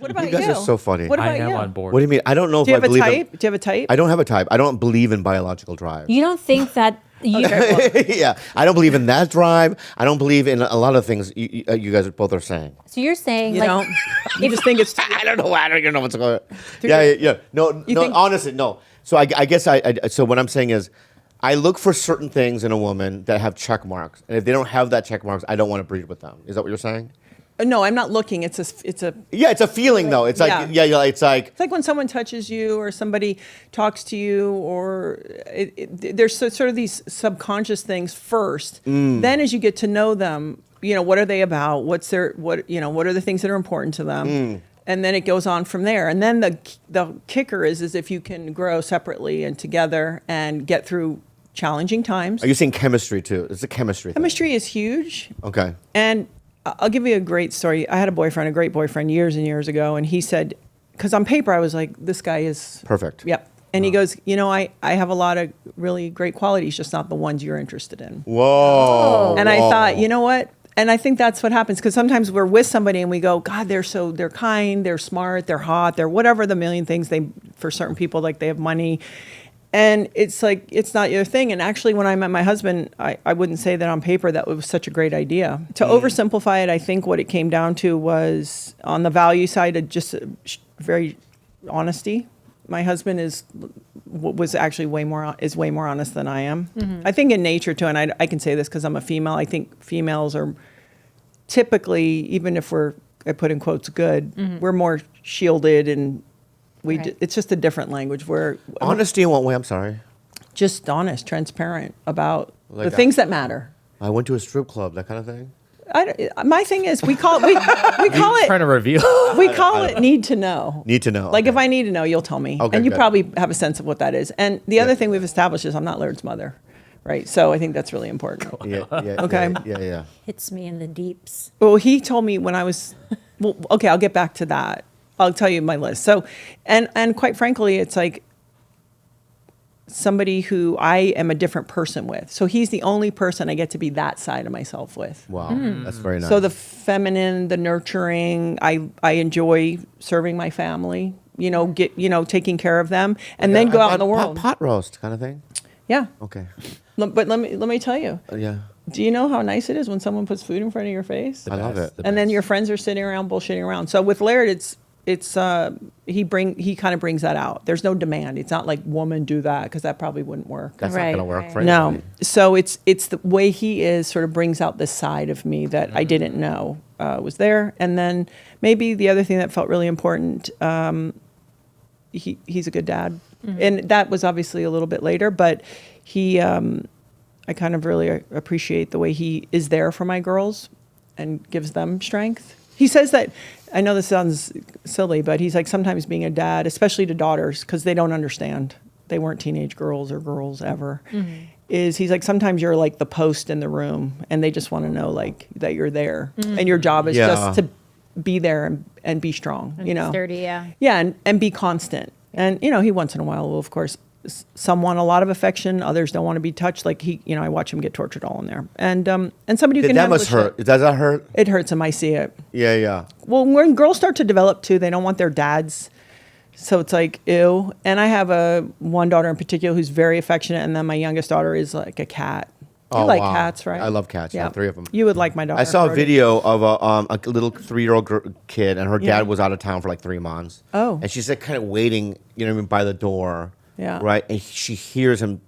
What about You guys are so funny. What about I am you? on board. What do you mean? I don't know Do you if have I a believe type? Do you have a type? I don't have a type. I don't believe in biological drive. You don't think that you Yeah, I don't believe in that drive. I don't believe in a lot of things you guys both are saying. so you're saying You like don't. You just think it's. I don't know. I don't even know what's going on. Yeah. No, think- honestly, no. So I guess so what I'm saying is I look for certain things in a woman that have check marks. And if they don't have that check marks, I don't want to breed with them. Is that what you're saying? No, I'm not looking. It's a. Yeah, it's a feeling though. It's like, Yeah. it's like, It's like when someone touches you or somebody talks to you, or there's sort of these subconscious things first. Then, as you get to know them, what are they about? What are the things that are important to them? And then it goes on from there. And then the kicker is if you can grow separately and together and get through challenging times. are you saying chemistry too? It's a chemistry thing. Chemistry is huge. Okay. And I'll give you a great story. I had a great boyfriend years and years ago, and he said, because on paper I was like, this guy is Perfect. Yep. And he goes, I have a lot of really great qualities, just not the ones you're interested in. Whoa. And I thought, you know what? And I think that's what happens, because sometimes we're with somebody and we go, God, they're kind, they're smart, they're hot, they're whatever the million things for certain people, like they have money. And it's like, it's not your thing. And actually, when I met my husband, I wouldn't say that on paper that was such a great idea. To oversimplify it, I think what it came down to was on the value side, just very honesty. My husband was actually way more honest than I am. I think in nature too, and I can say this because I'm a female. I think females are typically, even if I put in quotes, good, we're more shielded, and it's just a different language. Where Honesty in what way? I'm sorry. just honest, transparent about Like the things that matter. I went to a strip club, that kind of thing. My thing is, we call it Trying to reveal. we call it need to know. Need to know. Like okay. if I need to know, you'll tell me, Okay, and you good. probably have a sense of what that is. And the other thing we've established is I'm not Laird's mother, right? So I think that's really important. Yeah. Okay. Yeah. hits me in the deeps. Well, he told me when I was, okay, I'll get back to that. I'll tell you my list. So, and quite frankly, it's like somebody who I am a different person with. So he's the only person I get to be that side of myself with. Wow. That's very nice. So the feminine, the nurturing, I enjoy serving my family, taking care of them, and then go out in the world. Pot roast kind of thing. Yeah. Okay. But let me tell you. Yeah. Do you know how nice it is when someone puts food in front of your face? I love it. And then your friends are sitting around bullshitting around. So with Laird, he kind of brings that out. There's no demand. It's not like woman do that, because that probably wouldn't work. That's Right, not gonna work right. for No. anybody. So it's the way he is sort of brings out this side of me that I didn't know was there. And then maybe the other thing that felt really important, he's a good dad. And that was obviously a little bit later, but I kind of really appreciate the way he is there for my girls and gives them strength. He says that, I know this sounds silly, but he's like, sometimes being a dad, especially to daughters, because they don't understand. They weren't teenage girls or girls ever. He's like, sometimes you're like the post in the room and they just want to know like that you're there. And your job is just to be there and be strong, Sturdy, yeah. Yeah, and be constant. And, he once in a while will, of course, some want a lot of affection, others don't want to be touched. Like I watch him get tortured all in there. And somebody who can That handle must the shit. hurt. Does that hurt? It hurts him. I see it. Yeah. Well, when girls start to develop too, they don't want their dads. So it's like, ew. And I have one daughter in particular who's very affectionate. And then my youngest daughter is like a cat. You like cats, right? I love cats. Yeah, 3 of them. You would like my daughter. I saw a Brody. video of a little 3-year-old kid, and her dad was out of town for like 3 months. Oh. And she's like kind of waiting, by the door. Yeah. Right. And she hears him,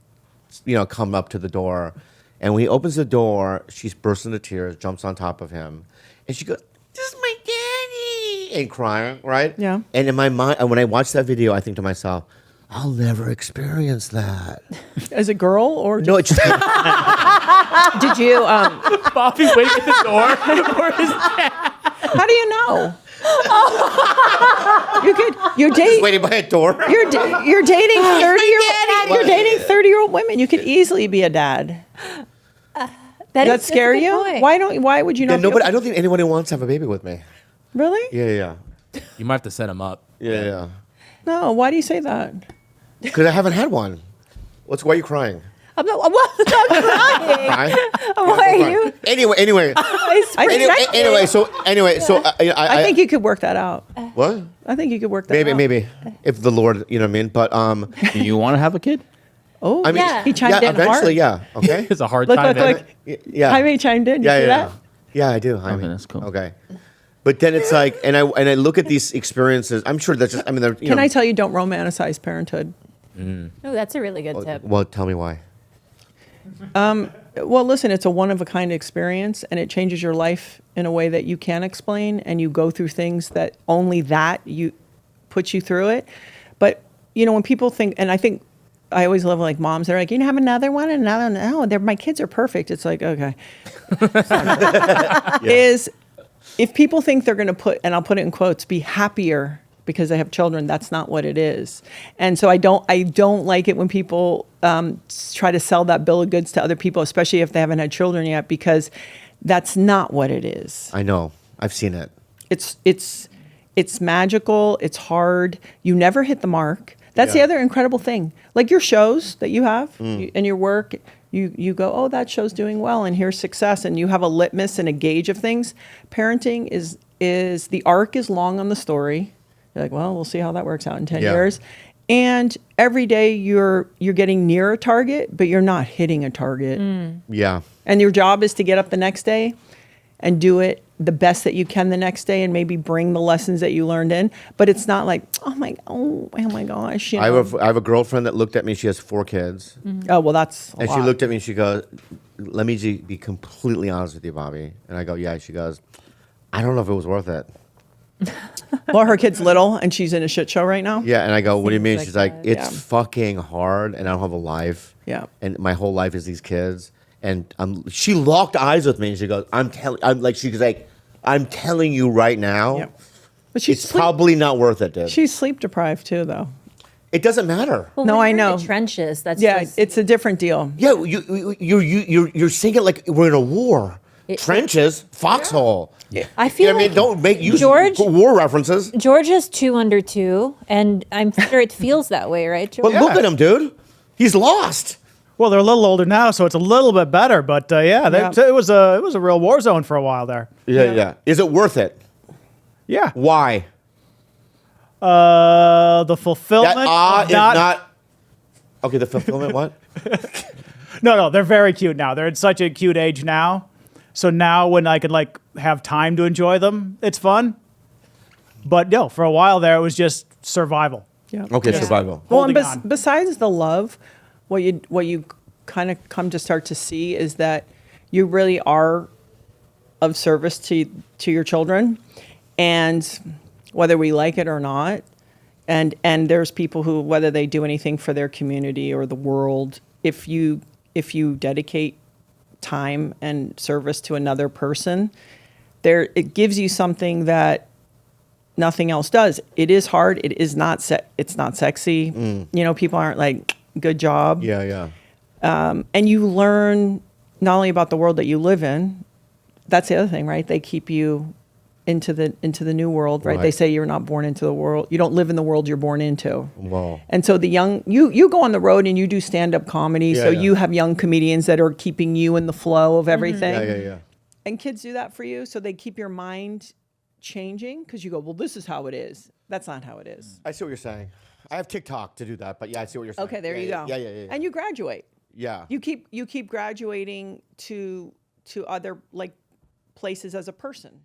come up to the door, and when he opens the door, she bursts into tears, jumps on top of him, and she goes, "This is my daddy," and crying. Right. Yeah. And in my mind, when I watch that video, I think to myself, I'll never experience that. As a girl, or No, it's just. did you? Bobby waiting at the door for his dad. How do you know? You're dating. Waiting by a door. You're dating 30-year-old women. You could easily be a dad. Does that scare you? Why would you not? I don't think anybody wants to have a baby with me. Really? Yeah. You might have to set him up. Yeah. No. Why do you say that? Because I haven't had one. Why are you crying? I'm not, I'm crying. Right? Why are you? Anyway. Anyway, so I think you could work that out. what? I think you could work that out. Maybe if the Lord, you know what I mean. But Do you want to have a kid? Oh, I mean, Yeah. he chimed in eventually, hard. yeah. Okay. It's a hard Look, time. look, look. Yeah. Jaime chimed in. You see that? Yeah, I do. I Okay, mean, that's cool. Okay. But then it's like, and I look at these experiences. I'm sure that's just. I mean, they're, you Can know, I tell you, don't romanticize parenthood? Oh, that's a really good tip. Well, tell me why. Well, listen, it's a one of a kind experience, and it changes your life in a way that you can't explain, and you go through things that only that you puts you through it. But you know, when people think, and I think I always love like moms. They're like, you know, have another one, and another. No, they're my kids are perfect. It's like okay, is if people think they're going to put, and I'll put it in quotes, be happier because they have children. That's not what it is. And so I don't like it when people try to sell that bill of goods to other people, especially if they haven't had children yet, because that's not what it is. I know. I've seen it. It's magical. It's hard. You never hit the mark. That's the other incredible thing. Like your shows that you have and your work, you go, oh, that show's doing well, and here's success, and you have a litmus and a gauge of things. Parenting is the arc is long on the story. You're like, well, we'll see how that works out in 10 years. And every day you're getting near a target, but you're not hitting a target. Yeah. And your job is to get up the next day and do it the best that you can the next day, and maybe bring the lessons that you learned in. But it's not like, oh my gosh. You I know? have a girlfriend that looked at me. She has 4 kids. Oh, well, that's a And she lot. looked at me and she goes, let me be completely honest with you, Bobby. And I go, yeah. She goes, I don't know if it was worth it. Well, her kid's little, and she's in a shit show right now. Yeah. And I go, what do you mean? Seems She's like like, that. it's Yeah. fucking hard and I don't have a life. Yeah. And my whole life is these kids. And she locked eyes with me and she goes, she's like, I'm telling you right now, Yeah. But she's it's probably not worth it, dude. she's sleep deprived too, though. It doesn't matter. Well, No, when I you're in know. the trenches. That's Yeah, just, it's a different deal. Yeah, you're saying it like we're in a war. Trenches, foxhole. I feel I mean, like don't make use George- war references. George is 2 under 2, and I'm sure it feels that way, right, George? But look at him, dude. He's lost. Well, they're a little older now, so it's a little bit better. But Yeah. it was a real war zone for a while there. Yeah. Is it worth it? Yeah. Why? The fulfillment. That of is not. Okay, the fulfillment. What? No, they're very cute now. They're at such a cute age now. So now when I can like have time to enjoy them, it's fun. But no, for a while there, it was just survival. Yeah. Okay, Yeah. survival. Well, and Holding on. besides the love, what you kind of come to start to see is that you really are of service to your children, and whether we like it or not, and there's people who, whether they do anything for their community or the world, if you dedicate time and service to another person, it gives you something that nothing else does. It is hard. It is not it's not sexy. You know, people aren't like, good job. Yeah. And you learn not only about the world that you live in. That's the other thing, right? They keep you into the new world, right? Right. They say you're not born into the world. You don't live in the world you're born into. Wow. And so the young, you go on the road and you do stand-up comedy. Yeah, so yeah. you have young comedians that are keeping you in the flow of everything. Yeah. And kids do that for you. So they keep your mind changing because you go, well, this is how it is. That's not how it is. I see what you're saying. I have TikTok to do that, but yeah, I see what you're saying. Okay, there you go. Yeah. And you graduate. Yeah. You keep graduating to other like places as a person.